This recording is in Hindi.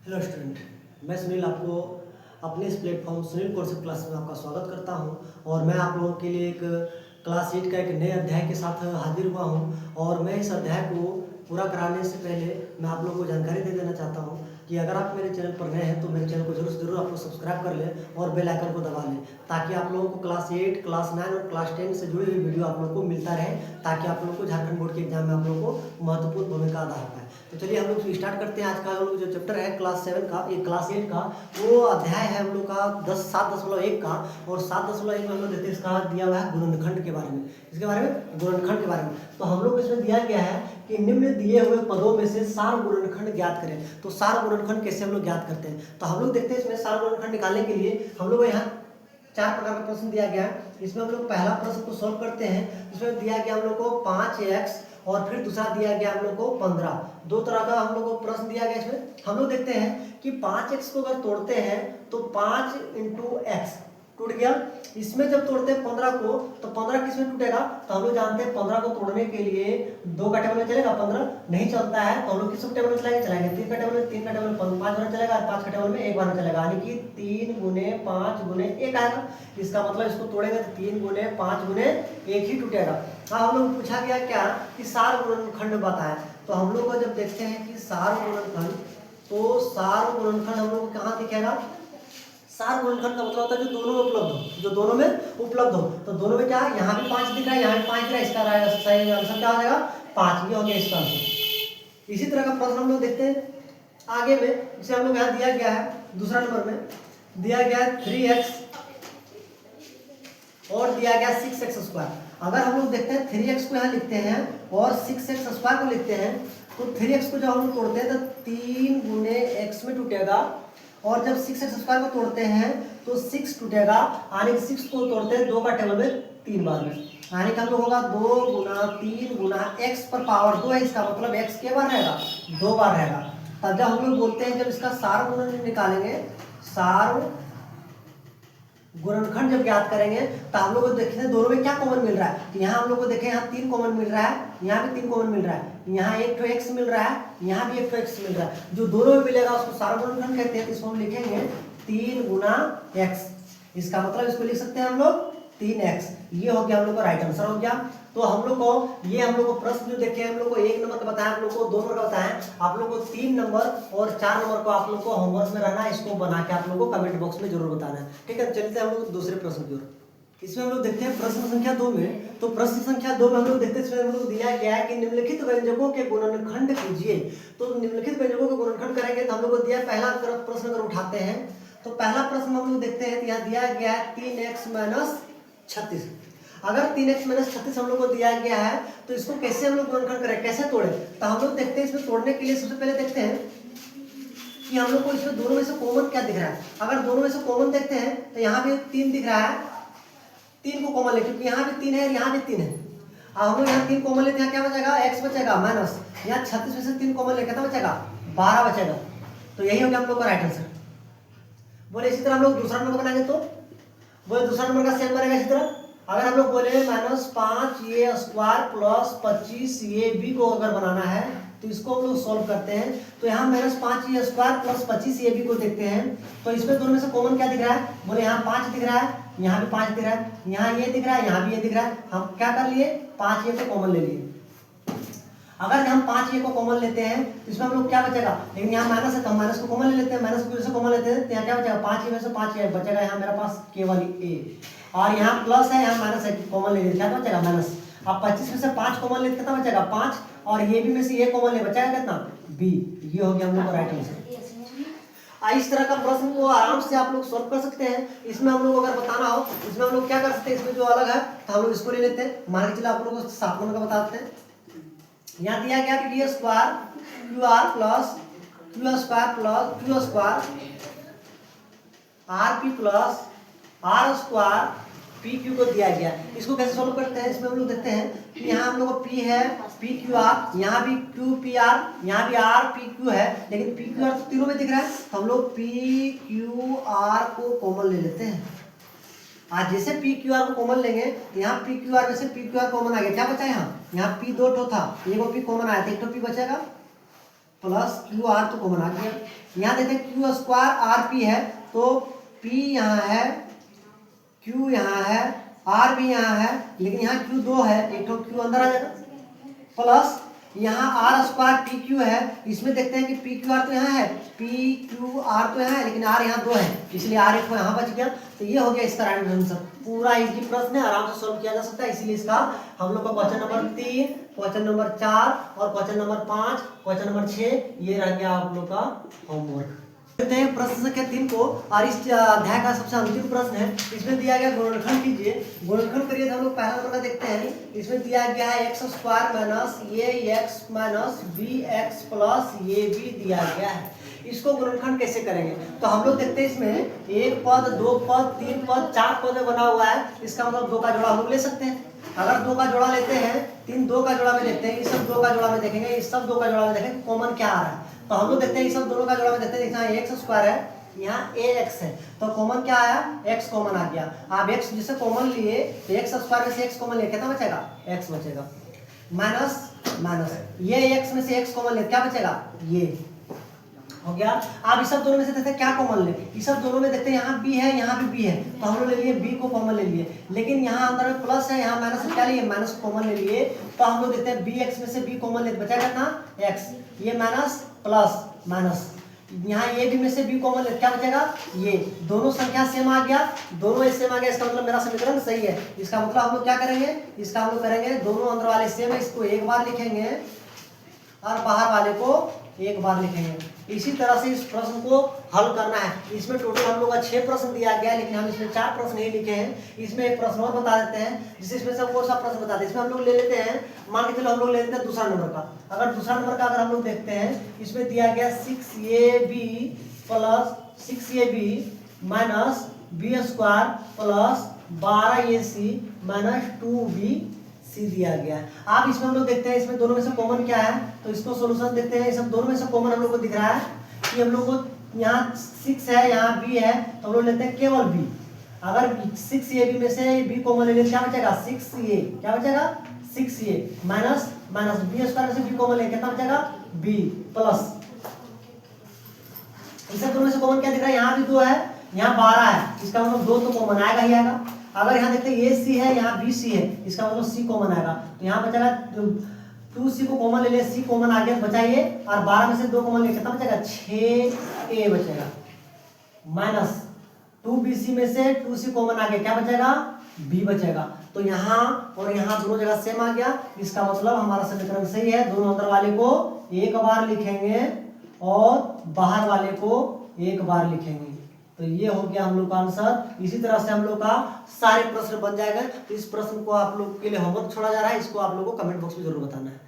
हेलो स्टूडेंट, मैं सुनील आपको अपने इस प्लेटफॉर्म सुनील कोर्स क्लास में आपका स्वागत करता हूं। और मैं आप लोगों के लिए एक क्लास 8 का एक नए अध्याय के साथ हाजिर हुआ हूं। और मैं इस अध्याय को पूरा कराने से पहले मैं आप लोगों को जानकारी दे देना चाहता हूं कि अगर आप मेरे चैनल पर नए हैं तो मेरे चैनल को जरूर आप लोग सब्सक्राइब कर लें और बेल आइकन को दबा लें, ताकि आप लोगों को क्लास 8, क्लास 9 और क्लास 10 से जुड़ी हुई वीडियो आप लोगों को मिलता रहे, ताकि आप लोगों को झारखंड बोर्ड के एग्जाम में आप लोगों को महत्वपूर्ण भूमिका अदा हो पाए। तो चलिए हम लोग स्टार्ट करते हैं। आज का हम लोग जो चैप्टर है क्लास 7 का, ये क्लास 8 का वो अध्याय है हम लोग का 7.1 का। और 7.1 में हम लोग देखते हैं इसका दिया हुआ है गुणनखंड के बारे में। इसके बारे में गुणनखंड के बारे में तो हम लोग इसमें दिया गया है कि निम्न दिए हुए पदों में से सार गुणनखंड ज्ञात करें। तो सार गुणनखंड कैसे हम लोग ज्ञात करते हैं, तो हम लोग देखते हैं इसमें सार गुणनखंड निकालने के लिए हम लोग यहाँ 4 प्रकार का प्रश्न दिया गया है। इसमें हम लोग पहला प्रश्न को सॉल्व करते हैं। इसमें दिया गया हम लोग को 5x और फिर दूसरा दिया गया हम लोग को 15। दो तरह का हम लोग को प्रश्न दिया गया। इसमें हम लोग देखते हैं कि 5x को अगर तोड़ते हैं तो 5 × x टूट गया। इसमें जब तोड़ते हैं 15 को तो 15 किसमें टूटेगा, तो हम लोग जानते हैं 15 को तोड़ने के लिए 2 का टेबल में चलेगा, 15 नहीं चलता है तो हम लोग किस टेबल में चलाएंगे 3 का टेबल में, 3 का टेबल में 5 बार चलेगा और 5 का टेबल में 1 बार में चलेगा, यानी कि 3 × 5 × 1 आएगा। इसका मतलब इसको तोड़ेंगे तो 3 × 5 × 1 ही टूटेगा। अब हम लोग पूछा गया क्या कि सार गुणनखंड बताएं। तो हम लोग को जब देखते हैं कि सार गुणनखंड, तो सार गुणनखंड हम लोग को कहाँ दिखेगा, सार गुणनखंड का मतलब होता है जो दोनों में उपलब्ध हो, जो दोनों में उपलब्ध हो। तो दोनों में क्या है, यहाँ भी 5 दिख रहा है, यहाँ भी 5 दिख रहा है, इसका सही आंसर क्या हो जाएगा 5। ये हो गया इसका आंसर। इसी तरह का प्रश्न हम लोग देखते हैं आगे में, जिसे हम लोग यहाँ दिया गया है दूसरा नंबर में दिया गया है 3x और दिया गया 6x²। अगर हम लोग देखते हैं 3x को यहाँ लिखते हैं और 6x² को लिखते हैं, तो 3x को जब हम लोग तोड़ते हैं तो 3 × x में टूटेगा, और जब 6x² को तोड़ते हैं तो 6 टूटेगा, यानी 6 को तोड़ते हैं 2 का टेबल में 3 बार में, यानी कि हम लोग होगा 2 × 3 × x पर पावर 2 है। इसका मतलब x के बार रहेगा 2 बार रहेगा। तब जब हम लोग बोलते हैं जब इसका सार गुणन निकालेंगे, सार गुणनखंड जब ज्ञात करेंगे तो हम लोग को देखते हैं दोनों में क्या कॉमन मिल रहा है। तो यहाँ हम लोग को देखें, यहाँ 3 कॉमन मिल रहा है, यहाँ भी 3 कॉमन मिल रहा है, यहाँ 1 तो x मिल रहा है, यहाँ भी 1 तो x मिल रहा है। जो दोनों में मिलेगा उसको सार गुणनखंड कहते हैं। इसको हम लिखेंगे 3 × x। इसका मतलब इसको लिख सकते हैं हम लोग 3x। ये हो गया हम लोग का राइट आंसर हो गया। तो हम लोग को ये हम लोग को प्रश्न जो देखे हम लोग को 1 नंबर का बताया, हम लोग को 2 नंबर का बताया, आप लोग को 3 नंबर और 4 नंबर को आप लोग को होमवर्क में रहना है। इसको बना के आप लोग को कमेंट बॉक्स में जरूर बताना है। ठीक है, चलते हैं हम लोग दूसरे प्रश्न की ओर। इसमें हम लोग देखते हैं प्रश्न संख्या 2 में। तो प्रश्न संख्या 2 में हम लोग देखते हैं, इसमें हम लोग दिया गया है कि निम्नलिखित व्यंजकों के गुणनखंड कीजिए। तो निम्नलिखित व्यंजकों के गुणनखंड करेंगे तो हम लोग को दिया पहला प्रश्न अगर उठाते हैं तो पहला प्रश्न हम लोग देखते हैं, यहाँ दिया गया है 3x - 36। अगर 3x - 36 हम लोग को दिया गया है तो इसको कैसे हम लोग गुणनखंड करें, कैसे तोड़े। तो हम लोग देखते हैं इसमें तोड़ने के लिए सबसे पहले देखते हैं कि हम लोग को इसमें दोनों में से कॉमन क्या दिख रहा है। अगर दोनों में से कॉमन देखते हैं तो यहाँ भी 3 दिख रहा है, 3 को कॉमन ले, क्योंकि यहाँ भी 3 है, यहाँ भी 3 है। अब हम लोग यहाँ 3 कॉमन लेते हैं, क्या बचेगा x बचेगा माइनस, यहाँ 36 में से 3 कॉमन ले, कितना बचेगा 12 बचेगा। तो यही हो गया हम लोग का राइट आंसर। बोले इसी तरह हम लोग दूसरा नंबर बनाएंगे, तो बोले दूसरा नंबर का सेम बनेगा इसी तरह। अगर हम लोग बोले -5a² + 25ab को अगर बनाना है तो इसको हम लोग सॉल्व करते हैं। तो यहाँ -5a² + 25ab को देखते हैं, तो इसमें दोनों में से कॉमन क्या दिख रहा है, बोले यहाँ 5 दिख रहा है, यहाँ भी 5 दिख रहा है, यहाँ ये दिख रहा है, यहाँ भी ये दिख रहा है। हम क्या कर लिए 5a को कॉमन ले लिए। अगर हम 5a को कॉमन लेते हैं तो इसमें हम लोग क्या बचेगा, लेकिन यहाँ माइनस है तो हम माइनस को कॉमन ले लेते हैं, माइनस को कॉमन लेते हैं तो यहाँ क्या बचेगा 5a में से 5a बचेगा, यहाँ मेरे पास केवल a, और यहाँ प्लस है, यहाँ माइनस है, कॉमन ले लेते हैं क्या बचेगा माइनस। अब 25 में से 5 कॉमन लेते कितना बचेगा 5, और ये भी में से ये कॉमन ले बचेगा कितना b। ये हो गया हम लोग का राइट आंसर। इस तरह का प्रश्न को आराम से आप लोग सॉल्व कर सकते हैं। इसमें हम लोग अगर बताना हो इसमें हम लोग क्या कर सकते हैं, इसमें जो अलग है तो हम लोग इसको ले लेते हैं। मान के चलिए आप लोगों को 7 नंबर का बताते हैं। यहाँ दिया गया कि d² QR + q² + q² rp + r² pq को दिया गया। इसको कैसे सॉल्व करते हैं, इसमें हम लोग देखते हैं कि यहाँ हम लोग को p है pqr, यहाँ भी qpr, यहाँ भी rpq है, लेकिन pqr तो तीनों में दिख रहा है, तो हम लोग pqr को कॉमन ले लेते हैं। आज जैसे pqr को कॉमन लेंगे, यहाँ pqr में से pqr कॉमन आ गया, क्या बचा यहाँ p 2 ठो था, एक p कॉमन आया था, एक तो p बचेगा प्लस qr तो कॉमन आ गया। यहाँ देखते हैं क्यू स्क्वायर आर पी है, तो पी यहाँ है, क्यू यहाँ है, आर भी यहाँ है, लेकिन यहाँ क्यू 2 है, एक तो क्यू अंदर आ जाएगा, प्लस यहाँ आर स्क्वायर पी क्यू है। इसमें देखते हैं कि पी क्यू आर तो यहाँ है, पी क्यू आर तो यहाँ है, लेकिन आर यहाँ 2 है, इसलिए आर एक यहाँ बच गया। तो ये हो गया इसका राइट आंसर। पूरा इजी प्रश्न है, आराम से सोल्व किया जा सकता है। इसीलिए इसका हम लोग का क्वेश्चन नंबर 3, क्वेश्चन नंबर 4 और क्वेश्चन नंबर 5, क्वेश्चन नंबर 6 ये रह गया आप लोग का होमवर्क। देखते हैं प्रश्न संख्या 3 को, और इस अध्याय का सबसे अंतिम प्रश्न है। इसमें दिया गया गुणनखंड कीजिए। गुणनखंड करिए तो हम लोग पहला नंबर का देखते हैं। इसमें दिया गया है X square minus A X minus B X plus A B दिया गया है। इसको गुणनखंड कैसे करेंगे? तो हम लोग देखते हैं इसमें एक पद, दो पद, तीन पद, चार पद में बना हुआ है। इसका मतलब दो का जोड़ा हम लोग ले सकते हैं। अगर दो का जोड़ा लेते हैं, तीन दो का जोड़ा में देखते हैं, इस सब दो का जोड़ा में देखेंगे, इस सब दो का जोड़ा में देखेंगे कॉमन क्या आ रहा है। तो हम लोग देखते हैं इस सब दोनों का जोड़ा में देखते हैं, यहाँ एक्स स्क्वायर है, यहाँ ए एक्स है, तो कॉमन क्या आया? एक्स कॉमन आ गया। आप एक्स जिसे कॉमन लिए तो एक्स स्क्वायर में से एक्स कॉमन लिए कितना बचेगा? एक्स बचेगा। माइनस माइनस ये एक्स में से एक्स कॉमन ले क्या बचेगा? ये हो गया। आप इस सब दोनों में से देखते हैं क्या कॉमन ले, इस सब दोनों में देखते हैं यहाँ बी है, यहाँ भी बी है, तो हम लोग ले लिए बी को कॉमन ले लिए। लेकिन यहाँ अंदर में प्लस है, यहाँ माइनस क्या लिए? माइनस कॉमन ले लिए। तो हम लोग देखते हैं बी एक्स में से बी कॉमन ले बचेगा कितना? एक्स। ये माइनस प्लस माइनस, यहाँ ए बी में से बी कॉमन ले क्या बचेगा? ये। दोनों संख्या सेम आ गया, दोनों सेम आ गया, इसका मतलब मेरा समीकरण सही है। इसका मतलब हम लोग क्या करेंगे? इसका हम लोग करेंगे दोनों अंदर वाले सेम है, इसको एक बार लिखेंगे और बाहर वाले को एक बार लिखेंगे। इसी तरह से इस प्रश्न को हल करना है। इसमें टोटल हम लोग का 6 प्रश्न दिया गया है, लेकिन हम इसमें 4 प्रश्न ही लिखे हैं। इसमें एक प्रश्न और बता देते हैं, जिससे इसमें सब कौन सा प्रश्न बता देते हैं। इसमें हम लोग ले लेते हैं, मान के चलो हम लोग ले लेते हैं दूसरा नंबर का। अगर दूसरा नंबर का अगर हम लोग देखते हैं, इसमें दिया गया 6ab plus 6ab minus B square plus 12ac minus 2bc दिया गया है। आप इसमें हम लोग देखते हैं, इसमें दोनों में से कॉमन क्या है, तो इसको सोल्यूशन देखते हैं। सब दोनों में से कॉमन हम लोग को दिख रहा है कि हम लोग को यहाँ 6 है, यहाँ b है, तो हम लोग लेते हैं केवल b। अगर 6ab में से b कॉमन ले लेते क्या बचेगा? 6a। क्या बचेगा? 6a minus minus B square में से b कॉमन ले कितना बचेगा? b प्लस इस सब दोनों में से कॉमन क्या दिख रहा है? यहाँ भी 2 है, यहाँ 12 है, इसका मतलब 2 तो कॉमन आएगा ही आएगा। अगर यहाँ देखते हैं ये सी है, यहाँ बी सी है, इसका मतलब सी कॉमन आएगा, तो यहाँ बचेगा 2c को कॉमन ले लिया, सी कॉमन आ गया, बचाइए, और 12 में से 2 कॉमन ले कितना बचेगा? 6a बचेगा माइनस 2bc में से 2c कॉमन आ गया, क्या बचेगा? b बचेगा। तो यहाँ और यहाँ दोनों जगह सेम आ गया, इसका मतलब हमारा समीकरण सही है। दोनों अंदर वाले को एक बार लिखेंगे और बाहर वाले को एक बार लिखेंगे, तो ये हो गया हम लोग का आंसर। इसी तरह से हम लोग का सारे प्रश्न बन जाएगा। तो इस प्रश्न को आप लोग के लिए होमवर्क छोड़ा जा रहा है, इसको आप लोग को कमेंट बॉक्स में जरूर बताना है।